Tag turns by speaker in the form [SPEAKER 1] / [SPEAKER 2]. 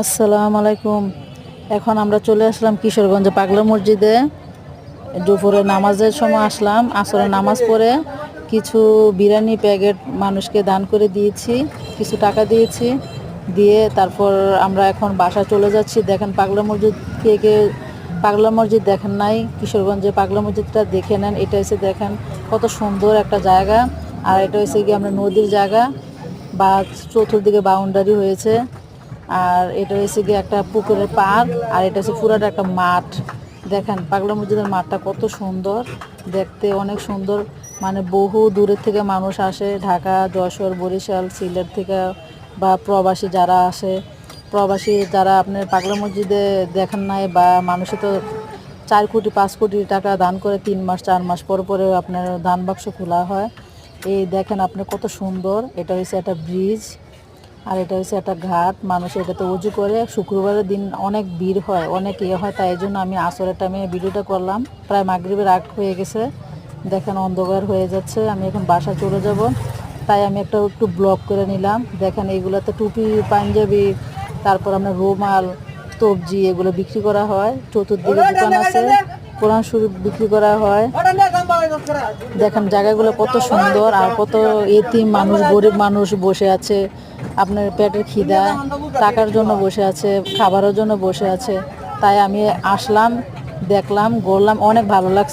[SPEAKER 1] আসসালামু আলাইকুম। এখন আমরা চলে আসলাম কিশোরগঞ্জে পাগলা মসজিদে। দুপুরে নামাজের সময় আসলাম, আসরের নামাজ পড়ে কিছু বিরিয়ানি প্যাকেট মানুষকে দান করে দিয়েছি, কিছু টাকা দিয়েছি। দিয়ে তারপর আমরা এখন বাসায় চলে যাচ্ছি। দেখেন পাগলা মসজিদ, কে কে পাগলা মসজিদ দেখেন নাই? কিশোরগঞ্জে পাগলা মসজিদটা দেখে নেন। এটা এসে দেখেন কত সুন্দর একটা জায়গা। আর এটা হচ্ছে কি আমরা নদীর জায়গা, বা চতুর্দিকে বাউন্ডারি হয়েছে। আর এটা হচ্ছে গিয়ে একটা পুকুরের পাড়, আর এটা হচ্ছে পুরাটা একটা মাঠ। দেখেন পাগলা মসজিদের মাঠটা কত সুন্দর দেখতে, অনেক সুন্দর। মানে বহু দূরের থেকে মানুষ আসে, ঢাকা, যশোর, বরিশাল, সিলেট থেকে, বা প্রবাসী যারা আসে, প্রবাসী যারা আপনার পাগলা মসজিদে দেখেন নাই, বা মানুষে তো 4 কোটি 5 কোটি টাকা দান করে 3 মাস 4 মাস পর পরে আপনার দান বাক্স খোলা হয়। এই দেখেন আপনি কত সুন্দর। এটা হচ্ছে একটা ব্রিজ, আর এটা হচ্ছে একটা ঘাট। মানুষ এটাতে উজু করে। শুক্রবারের দিন অনেক ভিড় হয়, অনেক হয়, তাই জন্য আমি আসরের টাইমে ভিডিওটা করলাম। প্রায় মাগরিবের আগ হয়ে গেছে, দেখেন অন্ধকার হয়ে যাচ্ছে। আমি এখন বাসা চলে যাব, তাই আমি একটু ব্লগ করে নিলাম। দেখেন এইগুলোতে টুপি, পাঞ্জাবি, তারপর আপনার রুমাল, তবজি এগুলো বিক্রি করা হয়। চতুর্দিকে দোকান আছে, কোরআন শরীফ বিক্রি করা হয়। দেখেন জায়গাগুলো কত সুন্দর, আর কত এতিম মানুষ, গরিব মানুষ বসে আছে। আপনার পেটের খিদা, টাকার জন্য বসে আছে, খাবারের জন্য বসে আছে। তাই আমি আসলাম, দেখলাম, ঘুরলাম, অনেক ভালো লাগছে।